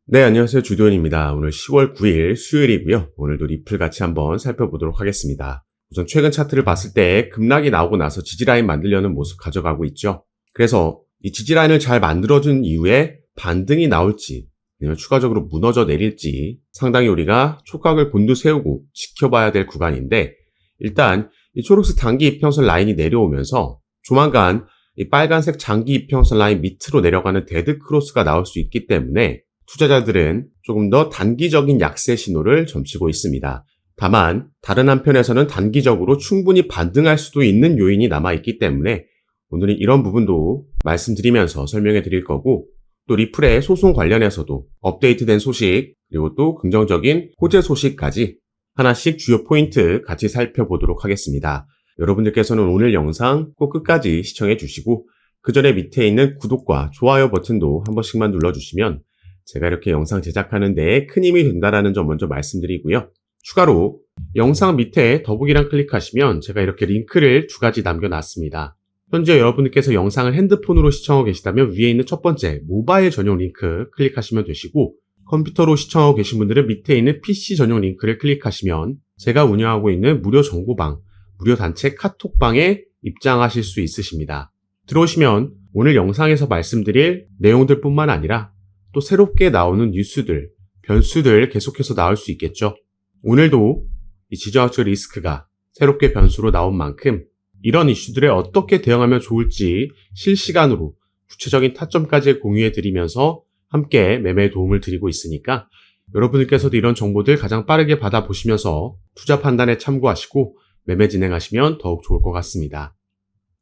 네, 안녕하세요. 주도현입니다. 오늘 10월 9일 수요일이고요. 오늘도 리플 같이 한번 살펴보도록 하겠습니다. 우선 최근 차트를 봤을 때 급락이 나오고 나서 지지라인 만들려는 모습 가져가고 있죠. 그래서 이 지지라인을 잘 만들어준 이후에 반등이 나올지 아니면 추가적으로 무너져 내릴지 상당히 우리가 촉각을 곤두세우고 지켜봐야 될 구간인데, 일단 이 초록색 단기 이평선 라인이 내려오면서 조만간 이 빨간색 장기 이평선 라인 밑으로 내려가는 데드 크로스가 나올 수 있기 때문에 투자자들은 조금 더 단기적인 약세 신호를 점치고 있습니다. 다만 다른 한편에서는 단기적으로 충분히 반등할 수도 있는 요인이 남아있기 때문에 오늘은 이런 부분도 말씀드리면서 설명해 드릴 거고, 또 리플의 소송 관련해서도 업데이트된 소식, 그리고 또 긍정적인 호재 소식까지 하나씩 주요 포인트 같이 살펴보도록 하겠습니다. 여러분들께서는 오늘 영상 꼭 끝까지 시청해 주시고, 그 전에 밑에 있는 구독과 좋아요 버튼도 한 번씩만 눌러주시면 제가 이렇게 영상 제작하는 데 큰 힘이 된다는 점 먼저 말씀드리고요. 추가로 영상 밑에 더보기란 클릭하시면 제가 이렇게 링크를 두 가지 남겨놨습니다. 현재 여러분께서 영상을 핸드폰으로 시청하고 계시다면 위에 있는 첫 번째 모바일 전용 링크 클릭하시면 되시고, 컴퓨터로 시청하고 계신 분들은 밑에 있는 PC 전용 링크를 클릭하시면 제가 운영하고 있는 무료 정보방, 무료 단체 카톡방에 입장하실 수 있으십니다. 들어오시면 오늘 영상에서 말씀드릴 내용들 뿐만 아니라 또 새롭게 나오는 뉴스들, 변수들 계속해서 나올 수 있겠죠. 오늘도 이 지정학적 리스크가 새롭게 변수로 나온 만큼 이런 이슈들에 어떻게 대응하면 좋을지 실시간으로 구체적인 타점까지 공유해 드리면서 함께 매매에 도움을 드리고 있으니까 여러분들께서도 이런 정보들 가장 빠르게 받아보시면서 투자 판단에 참고하시고 매매 진행하시면 더욱 좋을 것 같습니다.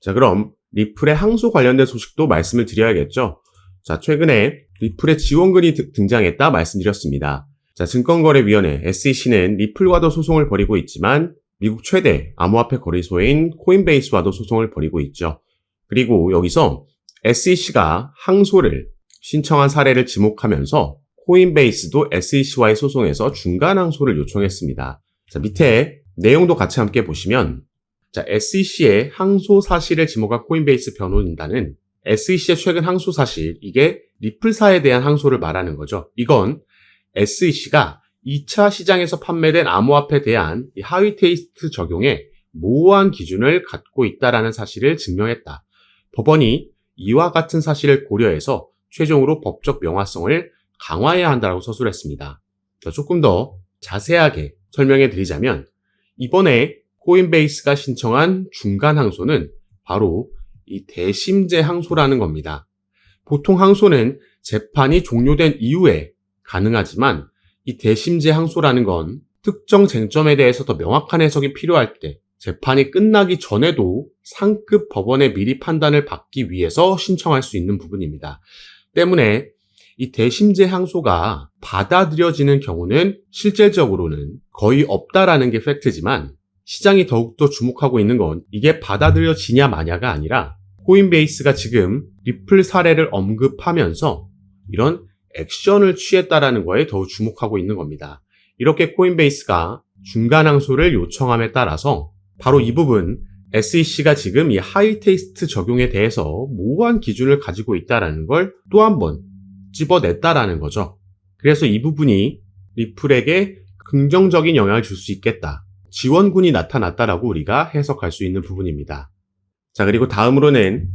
자, 그럼 리플의 항소 관련된 소식도 말씀을 드려야겠죠. 자, 최근에 리플의 지원금이 등장했다 말씀드렸습니다. 자, 증권거래위원회 SEC는 리플과도 소송을 벌이고 있지만 미국 최대 암호화폐 거래소인 코인베이스와도 소송을 벌이고 있죠. 그리고 여기서 SEC가 항소를 신청한 사례를 지목하면서 코인베이스도 SEC와의 소송에서 중간 항소를 요청했습니다. 자, 밑에 내용도 같이 함께 보시면, 자, SEC의 항소 사실을 지목한 코인베이스 변호인단은 SEC의 최근 항소 사실, 이게 리플사에 대한 항소를 말하는 거죠. 이건 SEC가 2차 시장에서 판매된 암호화폐에 대한 하위 테이스트 적용에 모호한 기준을 갖고 있다는 사실을 증명했다. 법원이 이와 같은 사실을 고려해서 최종으로 법적 명확성을 강화해야 한다고 서술했습니다. 조금 더 자세하게 설명해 드리자면, 이번에 코인베이스가 신청한 중간 항소는 바로 이 대심제 항소라는 겁니다. 보통 항소는 재판이 종료된 이후에 가능하지만 이 대심제 항소라는 건 특정 쟁점에 대해서 더 명확한 해석이 필요할 때 재판이 끝나기 전에도 상급 법원의 미리 판단을 받기 위해서 신청할 수 있는 부분입니다. 때문에 이 대심제 항소가 받아들여지는 경우는 실질적으로는 거의 없다라는 게 팩트지만, 시장이 더욱더 주목하고 있는 건 이게 받아들여지냐 마냐가 아니라 코인베이스가 지금 리플 사례를 언급하면서 이런 액션을 취했다라는 거에 더욱 주목하고 있는 겁니다. 이렇게 코인베이스가 중간 항소를 요청함에 따라서 바로 이 부분, SEC가 지금 이 하이 테이스트 적용에 대해서 모호한 기준을 가지고 있다는 걸 또 한 번 집어냈다라는 거죠. 그래서 이 부분이 리플에게 긍정적인 영향을 줄 수 있겠다, 지원군이 나타났다라고 우리가 해석할 수 있는 부분입니다. 자, 그리고 다음으로는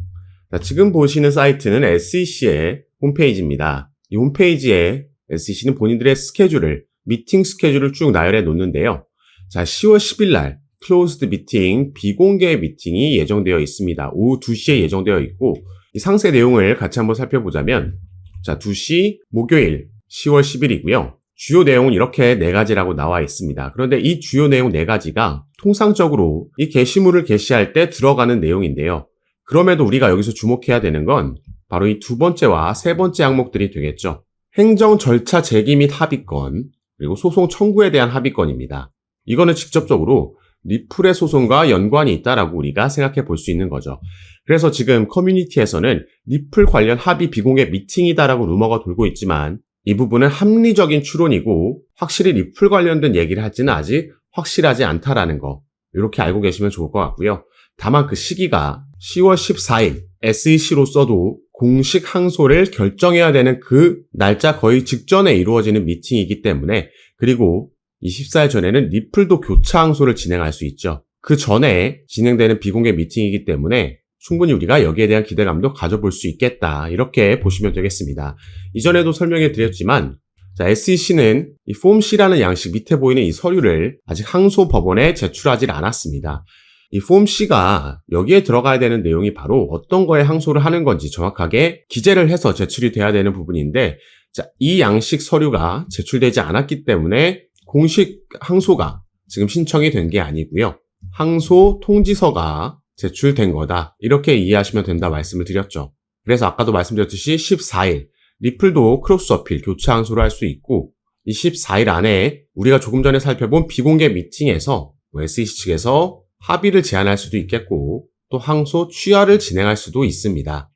지금 보시는 사이트는 SEC의 홈페이지입니다. 이 홈페이지에 SEC는 본인들의 스케줄을, 미팅 스케줄을 쭉 나열해 놓는데요. 자, 10월 10일 날 클로즈드 미팅, 비공개 미팅이 예정되어 있습니다. 오후 2시에 예정되어 있고, 이 상세 내용을 같이 한번 살펴보자면, 자, 2시 목요일 10월 10일이고요. 주요 내용은 이렇게 4가지라고 나와 있습니다. 그런데 이 주요 내용 4가지가 통상적으로 이 게시물을 게시할 때 들어가는 내용인데요. 그럼에도 우리가 여기서 주목해야 되는 건 바로 이 두 번째와 세 번째 항목들이 되겠죠. 행정 절차 제기 및 합의권, 그리고 소송 청구에 대한 합의권입니다. 이거는 직접적으로 리플의 소송과 연관이 있다라고 우리가 생각해 볼 수 있는 거죠. 그래서 지금 커뮤니티에서는 리플 관련 합의 비공개 미팅이다라고 루머가 돌고 있지만, 이 부분은 합리적인 추론이고 확실히 리플 관련된 얘기를 할지는 아직 확실하지 않다라는 거, 이렇게 알고 계시면 좋을 것 같고요. 다만 그 시기가 10월 14일 SEC로서도 공식 항소를 결정해야 되는 그 날짜 거의 직전에 이루어지는 미팅이기 때문에, 그리고 이 14일 전에는 리플도 교차 항소를 진행할 수 있죠. 그 전에 진행되는 비공개 미팅이기 때문에 충분히 우리가 여기에 대한 기대감도 가져볼 수 있겠다. 이렇게 보시면 되겠습니다. 이전에도 설명해 드렸지만 SEC는 이 폼 C라는 양식 밑에 보이는 이 서류를 아직 항소 법원에 제출하지 않았습니다. 이 폼 C가 여기에 들어가야 되는 내용이 바로 어떤 거에 항소를 하는 건지 정확하게 기재를 해서 제출이 돼야 되는 부분인데, 이 양식 서류가 제출되지 않았기 때문에 공식 항소가 지금 신청이 된 게 아니고요. 항소 통지서가 제출된 거다. 이렇게 이해하시면 된다 말씀을 드렸죠. 그래서 아까도 말씀드렸듯이 14일 리플도 크로스 어필, 교차 항소를 할 수 있고, 이 14일 안에 우리가 조금 전에 살펴본 비공개 미팅에서 SEC 측에서 합의를 제안할 수도 있겠고, 또 항소 취하를 진행할 수도 있습니다.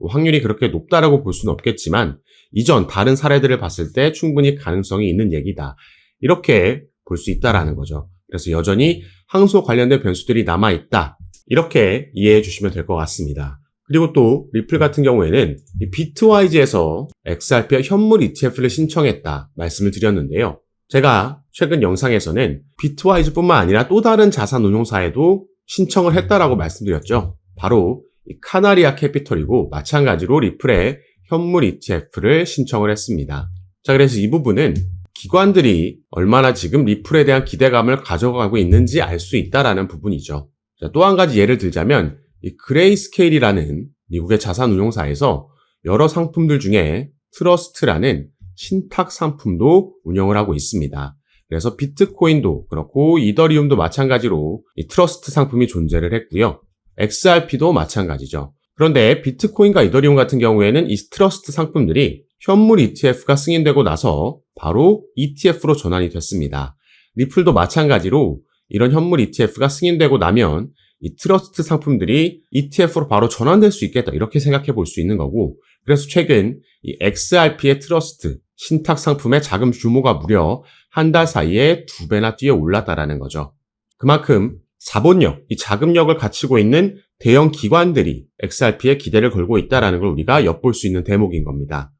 확률이 그렇게 높다라고 볼 수는 없겠지만 이전 다른 사례들을 봤을 때 충분히 가능성이 있는 얘기다. 이렇게 볼 수 있다라는 거죠. 그래서 여전히 항소 관련된 변수들이 남아있다. 이렇게 이해해 주시면 될 것 같습니다. 그리고 또 리플 같은 경우에는 이 비트와이즈에서 XRP와 현물 ETF를 신청했다 말씀을 드렸는데요. 제가 최근 영상에서는 비트와이즈뿐만 아니라 또 다른 자산 운용사에도 신청을 했다라고 말씀드렸죠. 바로 이 카나리아 캐피털이고 마찬가지로 리플의 현물 ETF를 신청을 했습니다. 자, 그래서 이 부분은 기관들이 얼마나 지금 리플에 대한 기대감을 가져가고 있는지 알 수 있다라는 부분이죠. 자, 또 한 가지 예를 들자면 이 그레이스케일이라는 미국의 자산 운용사에서 여러 상품들 중에 트러스트라는 신탁 상품도 운영을 하고 있습니다. 그래서 비트코인도 그렇고 이더리움도 마찬가지로 이 트러스트 상품이 존재를 했고요. XRP도 마찬가지죠. 그런데 비트코인과 이더리움 같은 경우에는 이 트러스트 상품들이 현물 ETF가 승인되고 나서 바로 ETF로 전환이 됐습니다. 리플도 마찬가지로 이런 현물 ETF가 승인되고 나면 이 트러스트 상품들이 ETF로 바로 전환될 수 있겠다, 이렇게 생각해 볼 수 있는 거고, 그래서 최근 이 XRP의 트러스트 신탁 상품의 자금 규모가 무려 한 달 사이에 2배나 뛰어 올랐다라는 거죠. 그만큼 자본력, 이 자금력을 갖추고 있는 대형 기관들이 XRP에 기대를 걸고 있다는 걸 우리가 엿볼 수 있는 대목인 겁니다.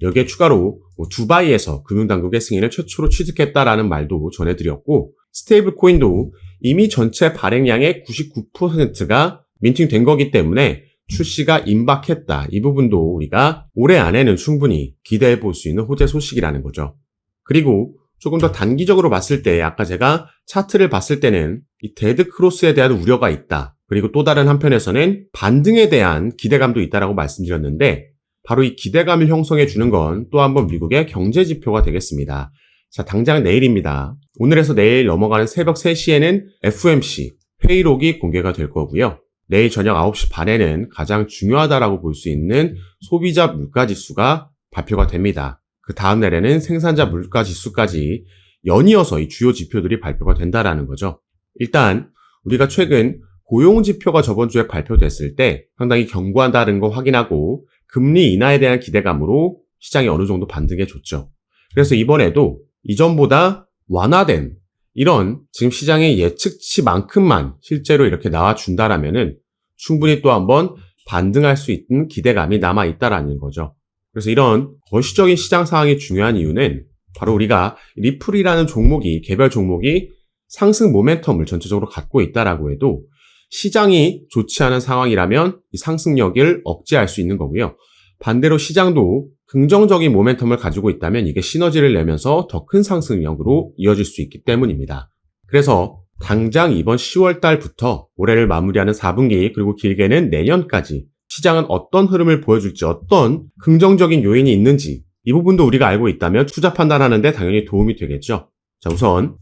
여기에 추가로 두바이에서 금융당국의 승인을 최초로 취득했다라는 말도 전해드렸고, 스테이블 코인도 이미 전체 발행량의 99%가 민팅된 거기 때문에 출시가 임박했다. 이 부분도 우리가 올해 안에는 충분히 기대해 볼 수 있는 호재 소식이라는 거죠. 그리고 조금 더 단기적으로 봤을 때 아까 제가 차트를 봤을 때는 이 데드 크로스에 대한 우려가 있다. 그리고 또 다른 한편에서는 반등에 대한 기대감도 있다라고 말씀드렸는데, 바로 이 기대감을 형성해 주는 건 또 한번 미국의 경제 지표가 되겠습니다. 자, 당장 내일입니다. 오늘에서 내일 넘어가는 새벽 3시에는 FOMC 회의록이 공개가 될 거고요. 내일 저녁 9시 반에는 가장 중요하다라고 볼 수 있는 소비자 물가지수가 발표가 됩니다. 그 다음 날에는 생산자 물가지수까지 연이어서 이 주요 지표들이 발표가 된다라는 거죠. 일단 우리가 최근 고용지표가 저번 주에 발표됐을 때 상당히 견고하다는 거 확인하고 금리 인하에 대한 기대감으로 시장이 어느 정도 반등해 줬죠. 그래서 이번에도 이전보다 완화된 이런 지금 시장의 예측치만큼만 실제로 이렇게 나와준다라면은 충분히 또 한번 반등할 수 있는 기대감이 남아있다라는 거죠. 그래서 이런 거시적인 시장 상황이 중요한 이유는 바로 우리가 리플이라는 종목이, 개별 종목이 상승 모멘텀을 전체적으로 갖고 있다라고 해도 시장이 좋지 않은 상황이라면 이 상승력을 억제할 수 있는 거고요. 반대로 시장도 긍정적인 모멘텀을 가지고 있다면 이게 시너지를 내면서 더 큰 상승력으로 이어질 수 있기 때문입니다. 그래서 당장 이번 10월 달부터 올해를 마무리하는 4분기 그리고 길게는 내년까지 시장은 어떤 흐름을 보여줄지, 어떤 긍정적인 요인이 있는지 이 부분도 우리가 알고 있다면 투자 판단하는 데 당연히 도움이 되겠죠. 자, 우선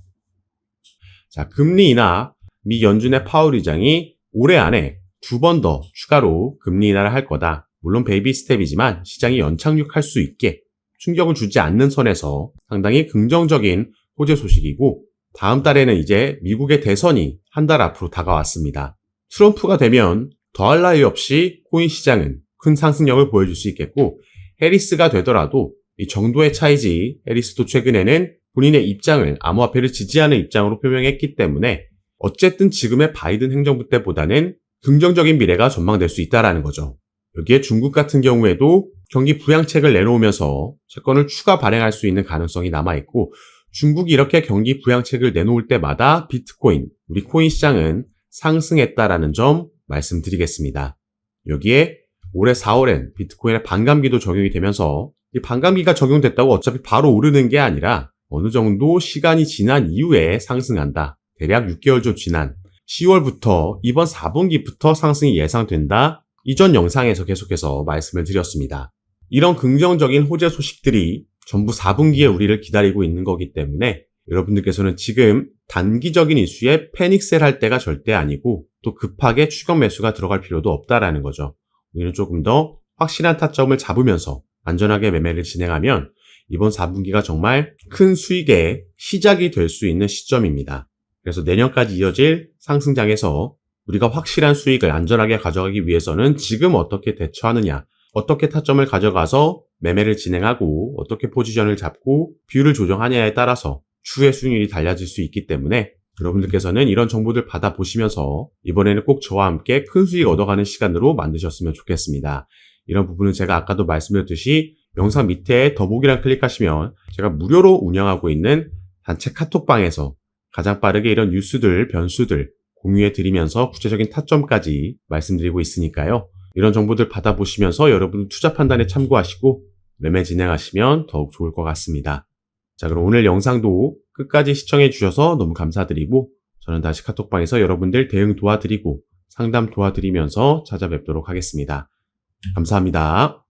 금리 인하 미 연준의 파월 의장이 올해 안에 2번 더 추가로 금리 인하를 할 거다. 물론 베이비 스텝이지만 시장이 연착륙할 수 있게 충격을 주지 않는 선에서 상당히 긍정적인 호재 소식이고, 다음 달에는 이제 미국의 대선이 한 달 앞으로 다가왔습니다. 트럼프가 되면 더할 나위 없이 코인 시장은 큰 상승력을 보여줄 수 있겠고, 해리스가 되더라도 이 정도의 차이지, 해리스도 최근에는 본인의 입장을 암호화폐를 지지하는 입장으로 표명했기 때문에 어쨌든 지금의 바이든 행정부 때보다는 긍정적인 미래가 전망될 수 있다는 거죠. 여기에 중국 같은 경우에도 경기 부양책을 내놓으면서 채권을 추가 발행할 수 있는 가능성이 남아있고, 중국이 이렇게 경기 부양책을 내놓을 때마다 비트코인, 우리 코인 시장은 상승했다라는 점 말씀드리겠습니다. 여기에 올해 4월엔 비트코인의 반감기도 적용이 되면서, 이 반감기가 적용됐다고 어차피 바로 오르는 게 아니라 어느 정도 시간이 지난 이후에 상승한다. 대략 6개월 좀 지난 10월부터 이번 4분기부터 상승이 예상된다. 이전 영상에서 계속해서 말씀을 드렸습니다. 이런 긍정적인 호재 소식들이 전부 4분기에 우리를 기다리고 있는 거기 때문에 여러분들께서는 지금 단기적인 이슈에 패닉셀 할 때가 절대 아니고, 또 급하게 추격 매수가 들어갈 필요도 없다라는 거죠. 우리는 조금 더 확실한 타점을 잡으면서 안전하게 매매를 진행하면 이번 4분기가 정말 큰 수익의 시작이 될 수 있는 시점입니다. 그래서 내년까지 이어질 상승장에서 우리가 확실한 수익을 안전하게 가져가기 위해서는 지금 어떻게 대처하느냐, 어떻게 타점을 가져가서 매매를 진행하고 어떻게 포지션을 잡고 비율을 조정하냐에 따라서 추후의 수익률이 달라질 수 있기 때문에, 여러분들께서는 이런 정보들 받아보시면서 이번에는 꼭 저와 함께 큰 수익 얻어가는 시간으로 만드셨으면 좋겠습니다. 이런 부분은 제가 아까도 말씀드렸듯이 영상 밑에 더보기란 클릭하시면 제가 무료로 운영하고 있는 단체 카톡방에서 가장 빠르게 이런 뉴스들, 변수들 공유해 드리면서 구체적인 타점까지 말씀드리고 있으니까요. 이런 정보들 받아보시면서 여러분 투자 판단에 참고하시고 매매 진행하시면 더욱 좋을 것 같습니다. 자, 그럼 오늘 영상도 끝까지 시청해 주셔서 너무 감사드리고, 저는 다시 카톡방에서 여러분들 대응 도와드리고 상담 도와드리면서 찾아뵙도록 하겠습니다. 감사합니다.